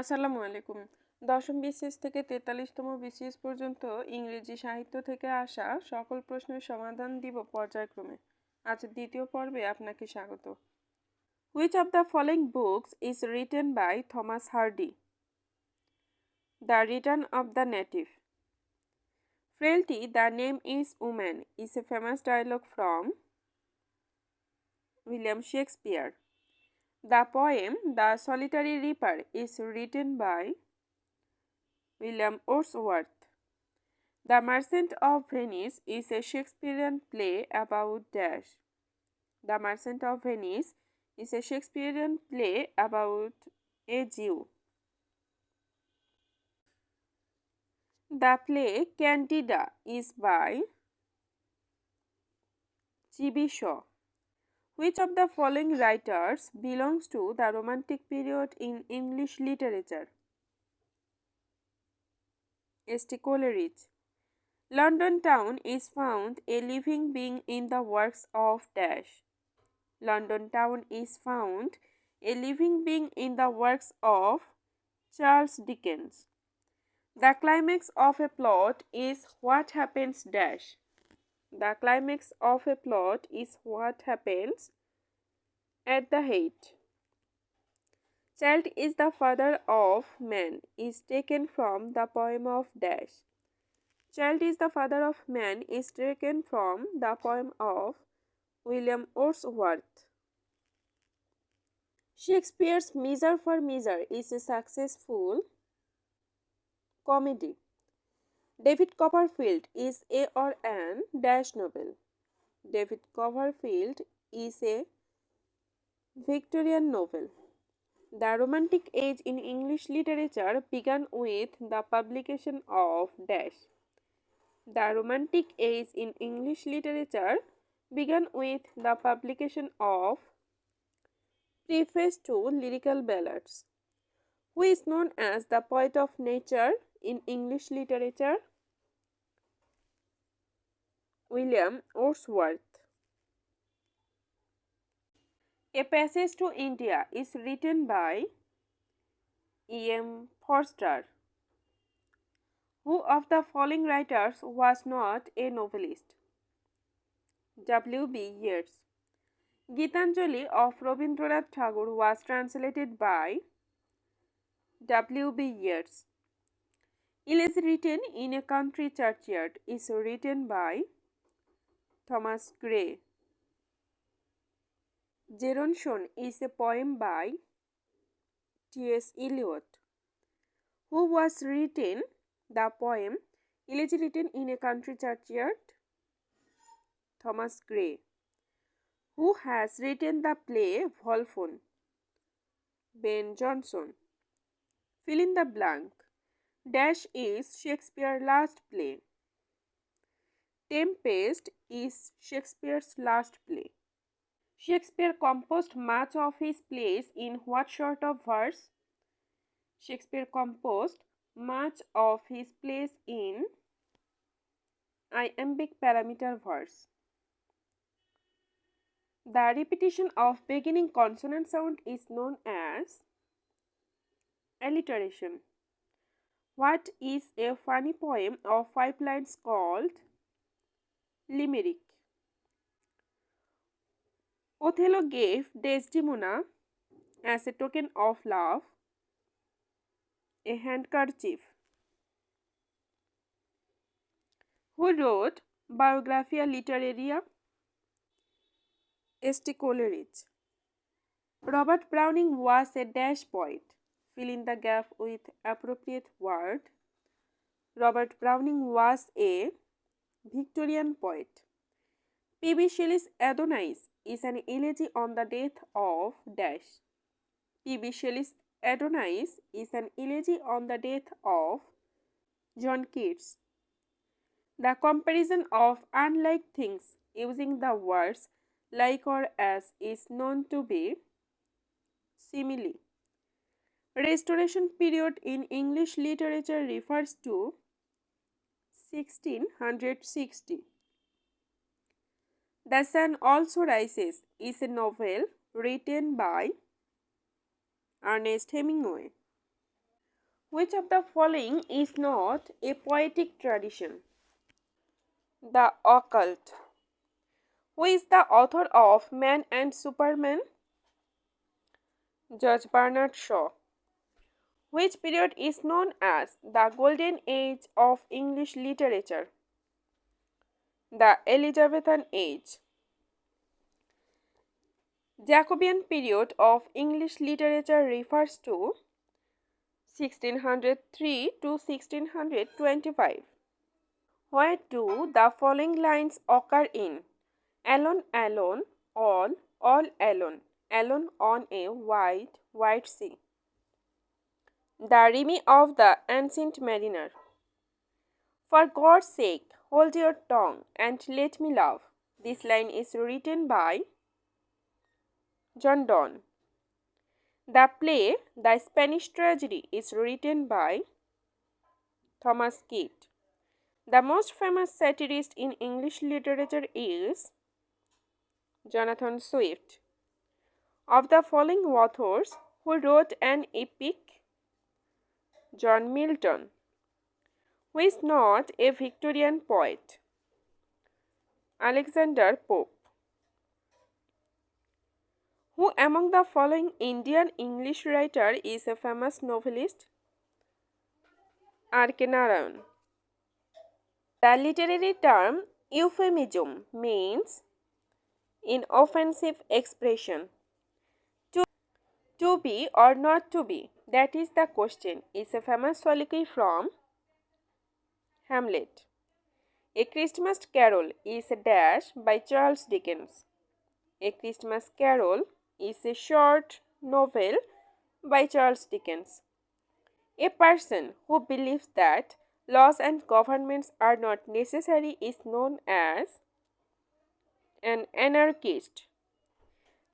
আসসালামু আলাইকুম। দশম বিসিএস থেকে 43তম বিসিএস পর্যন্ত ইংরেজি সাহিত্য থেকে আসা সকল প্রশ্নের সমাধান দিব পর্যায়ক্রমে। আজ দ্বিতীয় পর্বে আপনাকে স্বাগত। Which of the following books is written by Thomas Hardy? The Return of the Native. Frailty, the name is woman, is a famous dialogue from William Shakespeare. The poem The Solitary Reaper is written by William Wordsworth. The Merchant of Venice is a Shakespearean play about dash. The Merchant of Venice is a Shakespearean play about a Jew. The play Candida is by G.B. Shaw. Which of the following writers belongs to the Romantic period in English literature? S.T. Coleridge. London town is found a living being in the works of dash. London town is found a living being in the works of Charles Dickens. The climax of a plot is what happens dash. The climax of a plot is what happens at the height. Child is the father of man is taken from the poem of dash. Child is the father of man is taken from the poem of William Wordsworth. Shakespeare's Measure for Measure is a successful comedy. David Copperfield is a or an dash novel. David Copperfield is a Victorian novel. The Romantic age in English literature began with the publication of dash. The Romantic age in English literature began with the publication of Preface to Lyrical Ballads. Who is known as the poet of nature in English literature? William Wordsworth. A Passage to India is written by E.M. Forster. Who of the following writers was not a novelist? W.B. Yeats. Gitanjali of Rabindranath Tagore was translated by W.B. Yeats. Elegy written in a country churchyard is written by Thomas Gray. Gerontion is a poem by T.S. Eliot. Who was written the poem Elegy written in a country churchyard? Thomas Gray. Who has written the play Volpone? Ben Jonson. Fill in the blank. Dash is Shakespeare's last play. Tempest is Shakespeare's last play. Shakespeare composed much of his plays in what sort of verse? Shakespeare composed much of his plays in iambic pentameter verse. The repetition of beginning consonant sound is known as alliteration. What is a funny poem of 5 lines called limerick? Othello gave Desdemona, as a token of love, a handkerchief. Who wrote Biographia Literaria? S.T. Coleridge. Robert Browning was a dash poet. Fill in the gap with appropriate word. Robert Browning was a Victorian poet. P.B. Shelley's Adonis is an elegy on the death of dash. P.B. Shelley's Adonis is an elegy on the death of John Keats. The comparison of unlike things using the words like or as is known to be simile. Restoration period in English literature refers to 1660. The Sun Also Rises is a novel written by Ernest Hemingway. Which of the following is not a poetic tradition? The occult. Who is the author of Man and Superman? Judge Bernard Shaw. Which period is known as the Golden Age of English Literature? The Elizabethan Age. Jacobean period of English literature refers to 1603 to 1625. Where do the following lines occur in? Alone, alone, all alone, alone on a wide, wide sea. The Rime of the Ancient Mariner. For God's sake, hold your tongue and let me love. This line is written by John Donne. The play The Spanish Tragedy is written by Thomas Kidd. The most famous satirist in English literature is Jonathan Swift. Of the following authors, who wrote an epic? John Milton. Who is not a Victorian poet? Alexander Pope. Who among the following Indian English writer is a famous novelist? R. K. Narayan. The literary term euphemism means inoffensive expression. To be or not to be, that is the question, is a famous soliloquy from Hamlet. A Christmas Carol is a dash by Charles Dickens. A Christmas Carol is a short novel by Charles Dickens. A person who believes that laws and governments are not necessary is known as an anarchist.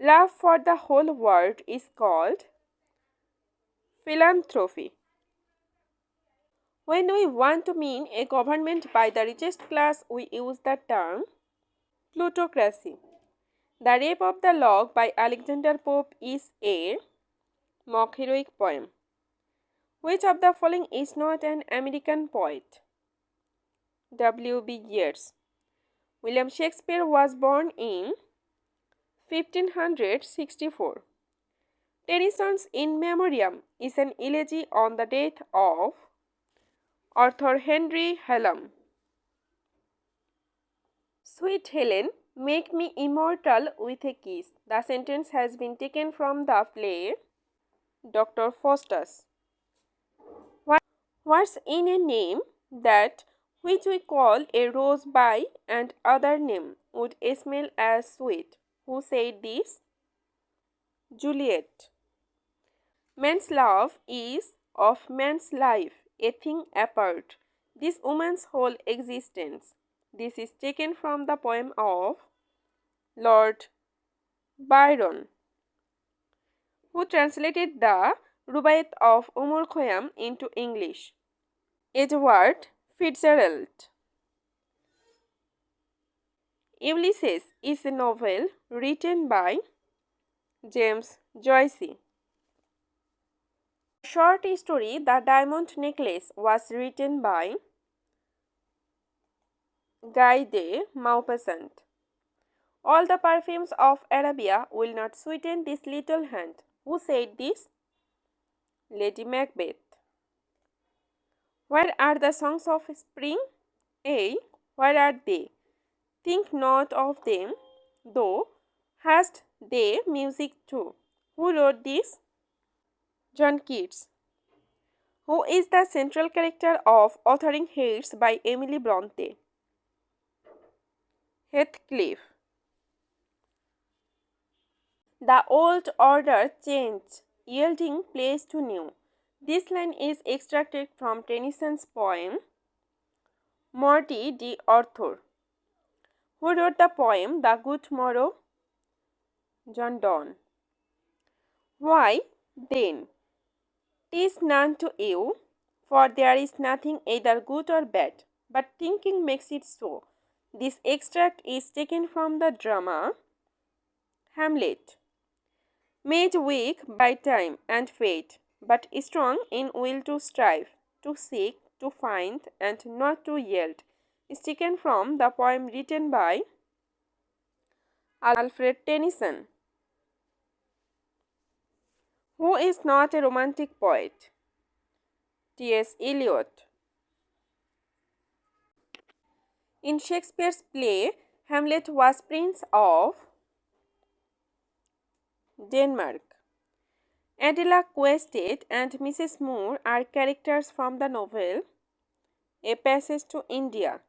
Love for the whole world is called philanthropy. When we want to mean a government by the richest class, we use the term plutocracy. The Rape of the Lock by Alexander Pope is a mock heroic poem. Which of the following is not an American poet? W.B. Yeats. William Shakespeare was born in 1564. Tennyson's In Memoriam is an elegy on the death of Arthur Henry Hallam. Sweet Helen, make me immortal with a kiss. The sentence has been taken from the play Dr. Faustus. What's in a name that which we call a rose by and other name would smell as sweet? Who said this? Juliet. Man's love is of man's life, a thing apart. This woman's whole existence. This is taken from the poem of Lord Byron, who translated the Rubaiyat of Khayyam into English. Edward Fitzgerald. Ulysses is a novel written by James Joyce. Short story The Diamond Necklace was written by Guy de Maupassant. All the perfumes of Arabia will not sweeten this little hand. Who said this? Lady Macbeth. Where are the songs of spring? A. Where are they? Think not of them, though hast they music too. Who wrote this? John Keats. Who is the central character of Wuthering Heights by Emily Bronte? Heathcliff. The old order changed, yielding place to new. This line is extracted from Tennyson's poem Morte d'Arthur. Who wrote the poem The Good Morrow? John Donne. Why, then, 'tis none to you, for there is nothing either good or bad, but thinking makes it so. This extract is taken from the drama Hamlet. Made weak by time and fate, but strong in will to strive, to seek, to find, and not to yield, is taken from the poem written by Alfred Tennyson. Who is not a romantic poet? T.S. Eliot. In Shakespeare's play, Hamlet was Prince of Denmark. Adela Quested and Mrs. Moore are characters from the novel A Passage to India.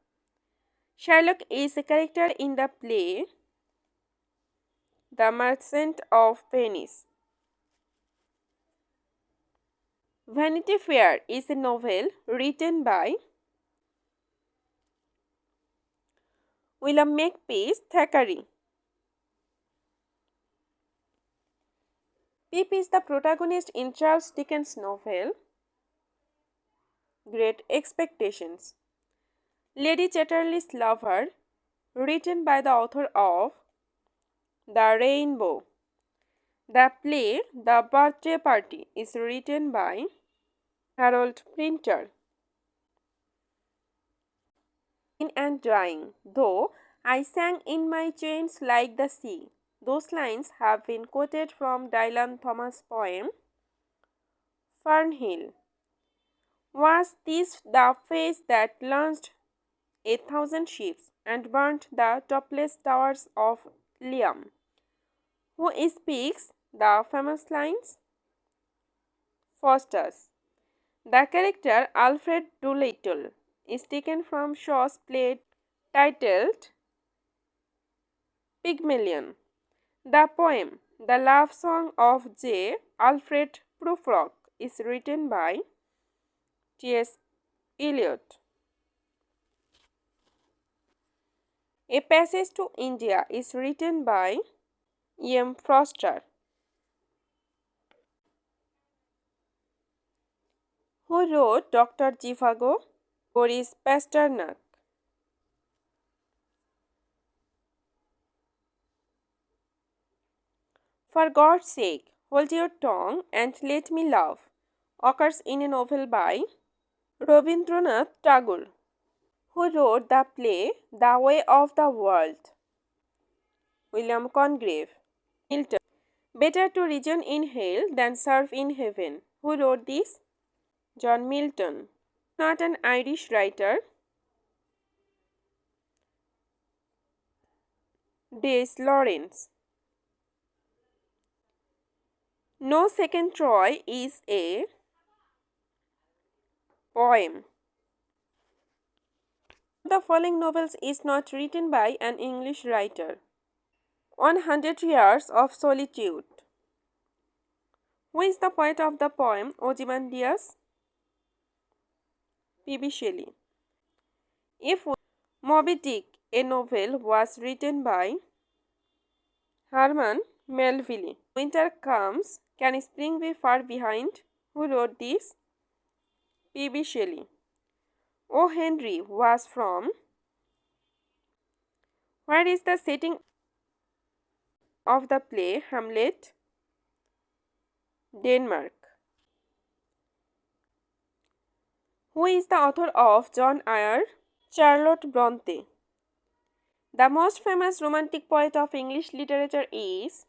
Sherlock is a character in the play The Merchant of Venice. Vanity Fair is a novel written by William Makepeace Thackeray. Pip is the protagonist in Charles Dickens' novel Great Expectations. Lady Chatterley's Lover, written by the author of The Rainbow. The play The Birthday Party is written by Harold Pinter. And Dying, though I sang in my chains like the sea. Those lines have been quoted from Dylan Thomas' poem Fernhill. Was this the face that launched 1,000 ships and burnt the topless towers of Liam? Who speaks the famous lines? Faustus. The character Alfred Doolittle is taken from Shaw's play titled Pygmalion. The poem The Love Song of J. Alfred Prufrock is written by T.S. Eliot. A Passage to India is written by E.M. Forster. Who wrote Dr. Zhivago? Boris Pasternak. For God's sake, hold your tongue and let me love occurs in a novel by Rabindranath Tagore. Who wrote the play The Way of the World? William Congreve. Milton. Better to reign in hell than serve in heaven. Who wrote this? John Milton. Not an Irish writer. D.S. Lawrence. No Second Troy is a poem. The following novels is not written by an English writer. 100 Years of Solitude. Who is the poet of the poem Ozymandias? P.B. Shelley. If Moby Dick, a novel, was written by Herman Melville. Winter comes, can spring be far behind? Who wrote this? P.B. Shelley. O. Henry was from. Where is the setting of the play Hamlet? Denmark. Who is the author of John Eyre? Charlotte Bronte. The most famous romantic poet of English literature is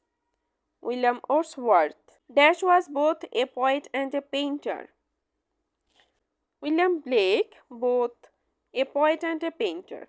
William Wordsworth. Dash was both a poet and a painter. William Blake, both a poet and a painter.